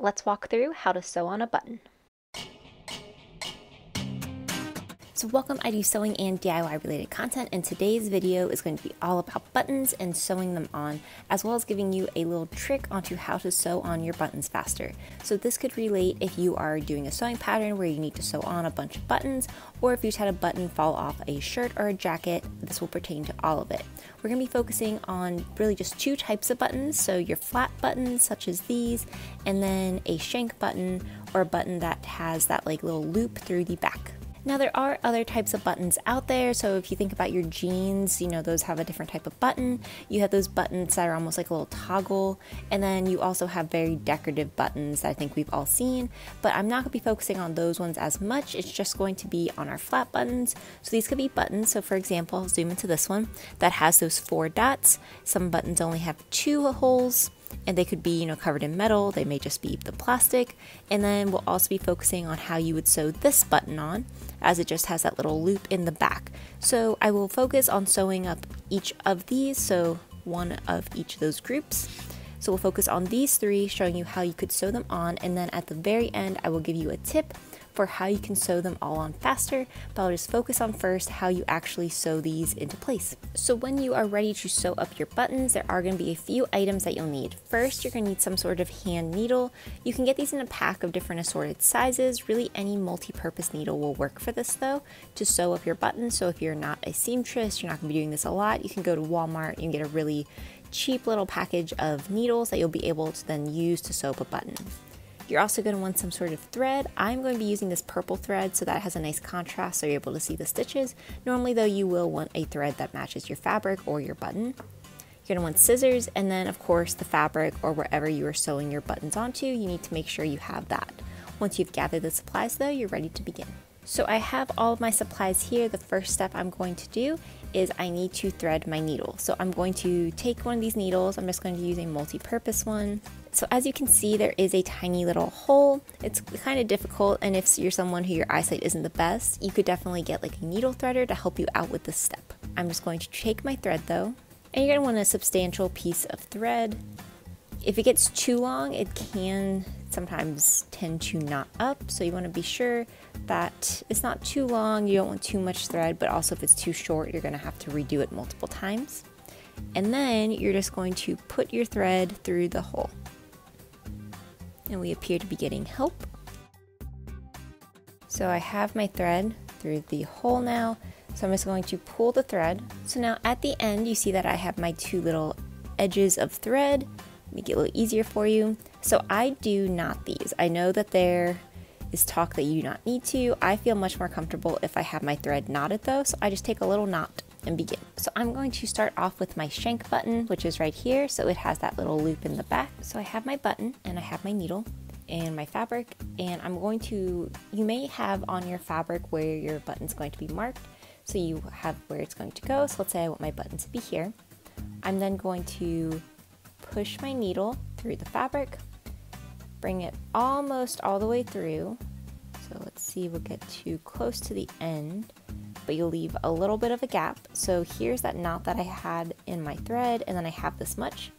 Let's walk through how to sew on a button. So welcome, I do sewing and DIY related content, and today's video is going to be all about buttons and sewing them on, as well as giving you a little trick onto how to sew on your buttons faster. So this could relate if you are doing a sewing pattern where you need to sew on a bunch of buttons, or if you've had a button fall off a shirt or a jacket, this will pertain to all of it. We're going to be focusing on really just two types of buttons, so your flat buttons such as these, and then a shank button, or a button that has that like little loop through the back. Now there are other types of buttons out there, so if you think about your jeans, you know, those have a different type of button. You have those buttons that are almost like a little toggle, and then you also have very decorative buttons that I think we've all seen, but I'm not going to be focusing on those ones as much. It's just going to be on our flat buttons. So these could be buttons, so for example, I'll zoom into this one that has those 4 dots. Some buttons only have 2 holes, and they could be, you know, covered in metal. They may just be the plastic. And then we'll also be focusing on how you would sew this button on, as it just has that little loop in the back. So I will focus on sewing up each of these, so one of each of those groups. So we'll focus on these 3, showing you how you could sew them on, and then at the very end I will give you a tip for how you can sew them all on faster, but I'll just focus on first how you actually sew these into place. So when you are ready to sew up your buttons, there are going to be a few items that you'll need. First, you're going to need some sort of hand needle. You can get these in a pack of different assorted sizes. Really any multi-purpose needle will work for this though, to sew up your buttons. So if you're not a seamstress, you're not going to be doing this a lot, you can go to Walmart and get a really cheap little package of needles that you'll be able to then use to sew up a button. You're also going to want some sort of thread. I'm going to be using this purple thread so that it has a nice contrast so you're able to see the stitches. Normally though, you will want a thread that matches your fabric or your button. You're going to want scissors, and then of course the fabric or wherever you are sewing your buttons onto, you need to make sure you have that. Once you've gathered the supplies though, you're ready to begin. So I have all of my supplies here. The first step I'm going to do is I need to thread my needle. So I'm going to take one of these needles. I'm just going to use a multi-purpose one. So as you can see, there is a tiny little hole. It's kind of difficult, and if you're someone who your eyesight isn't the best, you could definitely get like a needle threader to help you out with this step. I'm just going to take my thread though, and you're going to want a substantial piece of thread. If it gets too long, it can sometimes tend to knot up, so you want to be sure that it's not too long. You don't want too much thread, but also if it's too short, you're going to have to redo it multiple times. And then you're just going to put your thread through the hole. And we appear to be getting help. So I have my thread through the hole now, so I'm just going to pull the thread. So now at the end, you see that I have my 2 little edges of thread. Make it a little easier for you. So I do knot these. I know that there is talk that you do not need to. I feel much more comfortable if I have my thread knotted though, so I just take a little knot and begin. So I'm going to start off with my shank button, which is right here, so it has that little loop in the back. So I have my button, and I have my needle and my fabric, and I'm going to, you may have on your fabric where your button's going to be marked, so you have where it's going to go. So let's say I want my button to be here. I'm then going to push my needle through the fabric, bring it almost all the way through. So let's see, we'll get too close to the end, but you'll leave a little bit of a gap. So here's that knot that I had in my thread, and then I have this much.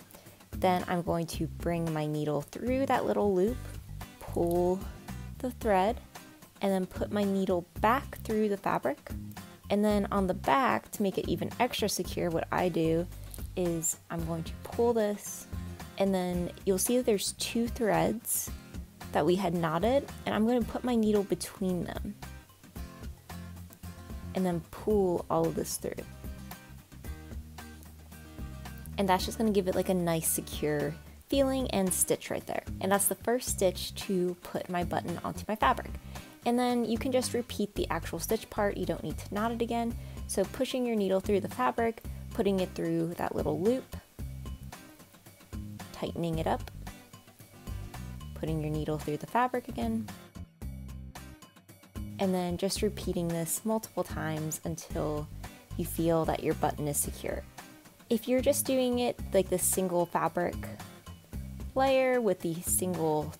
Then I'm going to bring my needle through that little loop, pull the thread, and then put my needle back through the fabric. And then on the back, to make it even extra secure, what I do is I'm going to pull this, and then you'll see that there's 2 threads that we had knotted, and I'm going to put my needle between them and then pull all of this through. And that's just going to give it like a nice secure feeling and stitch right there. And that's the first stitch to put my button onto my fabric. And then you can just repeat the actual stitch part. You don't need to knot it again. So pushing your needle through the fabric, putting it through that little loop, tightening it up, putting your needle through the fabric again, and then just repeating this multiple times until you feel that your button is secure. If you're just doing it like this single fabric layer with the single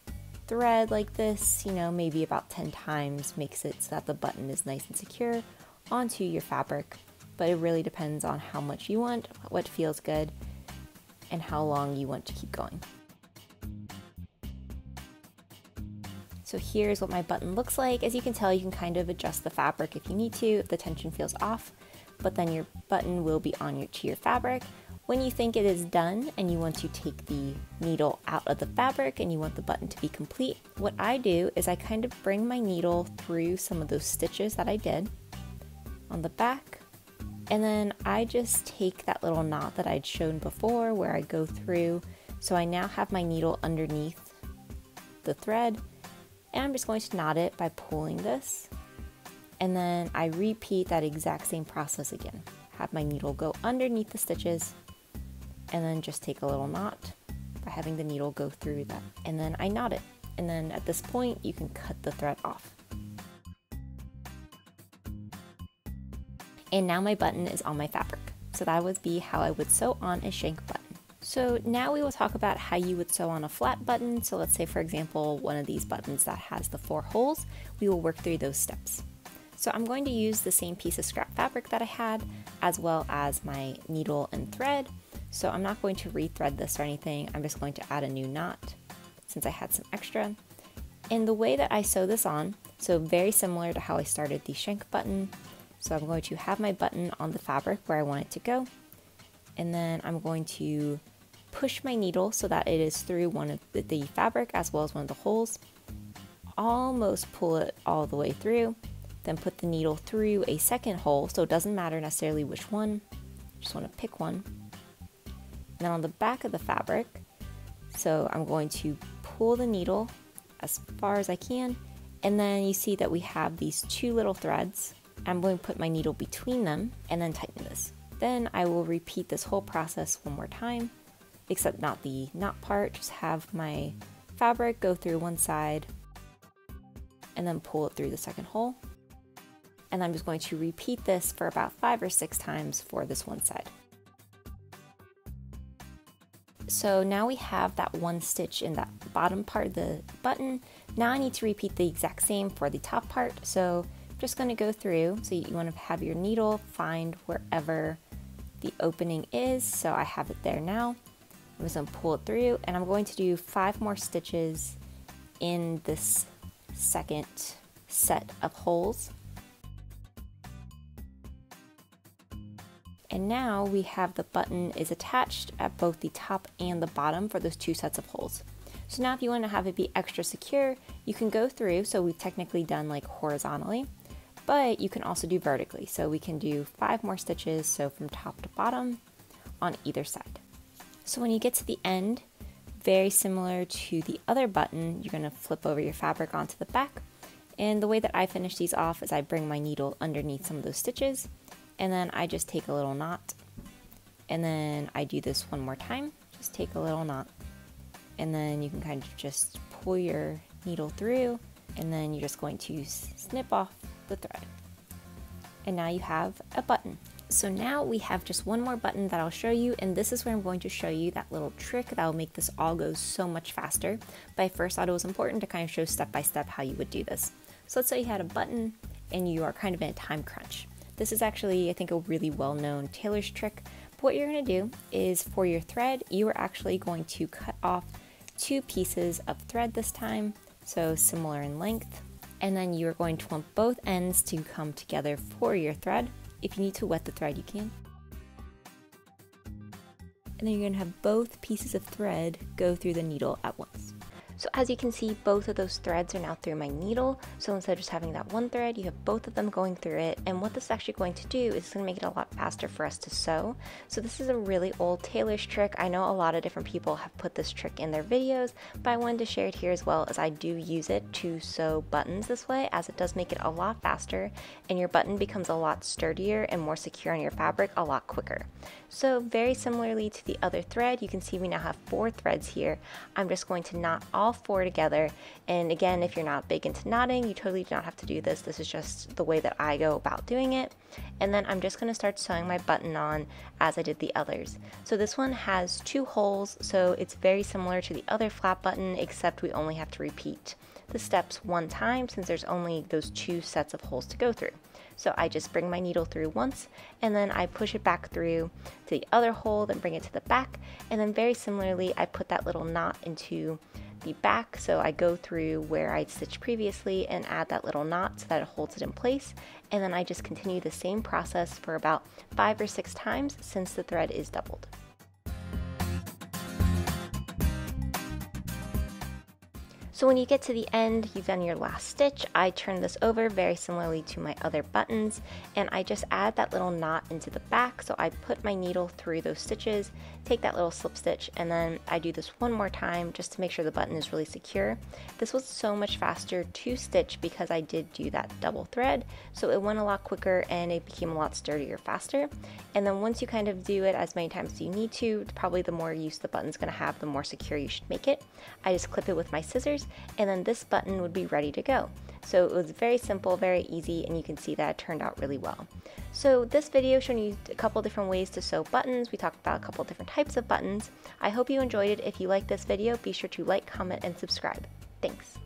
thread like this, you know, maybe about 10 times makes it so that the button is nice and secure onto your fabric. But it really depends on how much you want, what feels good, and how long you want to keep going. So here's what my button looks like. As you can tell, you can kind of adjust the fabric if you need to, if the tension feels off, but then your button will be on to your fabric. When you think it is done and you want to take the needle out of the fabric and you want the button to be complete, what I do is I kind of bring my needle through some of those stitches that I did on the back, and then I just take that little knot that I'd shown before where I go through. So I now have my needle underneath the thread, and I'm just going to knot it by pulling this, and then I repeat that exact same process again. Have my needle go underneath the stitches, and then just take a little knot by having the needle go through that, and then I knot it, and then at this point you can cut the thread off. And now my button is on my fabric. So that would be how I would sew on a shank button. So now we will talk about how you would sew on a flat button. So let's say, for example, one of these buttons that has the 4 holes, we will work through those steps. So I'm going to use the same piece of scrap fabric that I had, as well as my needle and thread. So I'm not going to rethread this or anything. I'm just going to add a new knot since I had some extra. And the way that I sew this on, so very similar to how I started the shank button. So I'm going to have my button on the fabric where I want it to go. And then I'm going to push my needle so that it is through one of the fabric as well as one of the holes. Almost pull it all the way through. Then put the needle through a second hole, so it doesn't matter necessarily which one. Just want to pick one. And then on the back of the fabric, so I'm going to pull the needle as far as I can, and then you see that we have these 2 little threads. I'm going to put my needle between them and then tighten this. Then I will repeat this whole process one more time, except not the knot part. Just have my fabric go through one side and then pull it through the second hole. And I'm just going to repeat this for about 5 or 6 times for this one side. So now we have that one stitch in that bottom part of the button. Now I need to repeat the exact same for the top part. So I'm just going to go through. So you want to have your needle find wherever the opening is. So I have it there now. I'm just going to pull it through, and I'm going to do 5 more stitches in this second set of holes. And now we have the button is attached at both the top and the bottom for those 2 sets of holes. So now if you want to have it be extra secure, you can go through, so we've technically done like horizontally, but you can also do vertically. So we can do 5 more stitches, so from top to bottom on either side. So when you get to the end, very similar to the other button, you're going to flip over your fabric onto the back. And the way that I finish these off is I bring my needle underneath some of those stitches, and then I just take a little knot, and then I do this one more time, just take a little knot, and then you can kind of just pull your needle through, and then you're just going to snip off the thread. And now you have a button. So now we have just one more button that I'll show you, and this is where I'm going to show you that little trick that will make this all go so much faster. But I first thought it was important to kind of show step by step how you would do this. So let's say you had a button and you are kind of in a time crunch. This is actually, I think, a really well-known tailor's trick. But what you're going to do is for your thread, you are actually going to cut off 2 pieces of thread this time, so similar in length. And then you are going to want both ends to come together for your thread. If you need to wet the thread, you can. And then you're going to have both pieces of thread go through the needle at once. So as you can see, both of those threads are now through my needle. So instead of just having that one thread, you have both of them going through it. And what this is actually going to do is it's going to make it a lot faster for us to sew. So this is a really old tailor's trick. I know a lot of different people have put this trick in their videos, but I wanted to share it here as well, as I do use it to sew buttons this way, as it does make it a lot faster and your button becomes a lot sturdier and more secure on your fabric a lot quicker. So very similarly to the other thread, you can see we now have 4 threads here. I'm just going to knot all 4 together. And again, if you're not big into knotting, you totally do not have to do this. This is just the way that I go about doing it. And then I'm just going to start sewing my button on as I did the others. So this one has 2 holes, so it's very similar to the other flat button, except we only have to repeat the steps 1 time since there's only those 2 sets of holes to go through. So I just bring my needle through once, and then I push it back through to the other hole, then bring it to the back, and then very similarly I put that little knot into the back, so I go through where I'd stitched previously and add that little knot so that it holds it in place, and then I just continue the same process for about 5 or 6 times since the thread is doubled. So when you get to the end, you've done your last stitch, I turn this over very similarly to my other buttons, and I just add that little knot into the back. So I put my needle through those stitches, take that little slip stitch, and then I do this one more time just to make sure the button is really secure. This was so much faster to stitch because I did do that double thread, so it went a lot quicker and it became a lot sturdier faster. And then once you kind of do it as many times as you need to, probably the more use the button's gonna have, the more secure you should make it. I just clip it with my scissors, and then this button would be ready to go. So it was very simple, very easy, and you can see that it turned out really well. So this video showing you a couple different ways to sew buttons. We talked about a couple different types of buttons. I hope you enjoyed it. If you liked this video, be sure to like, comment, and subscribe. Thanks.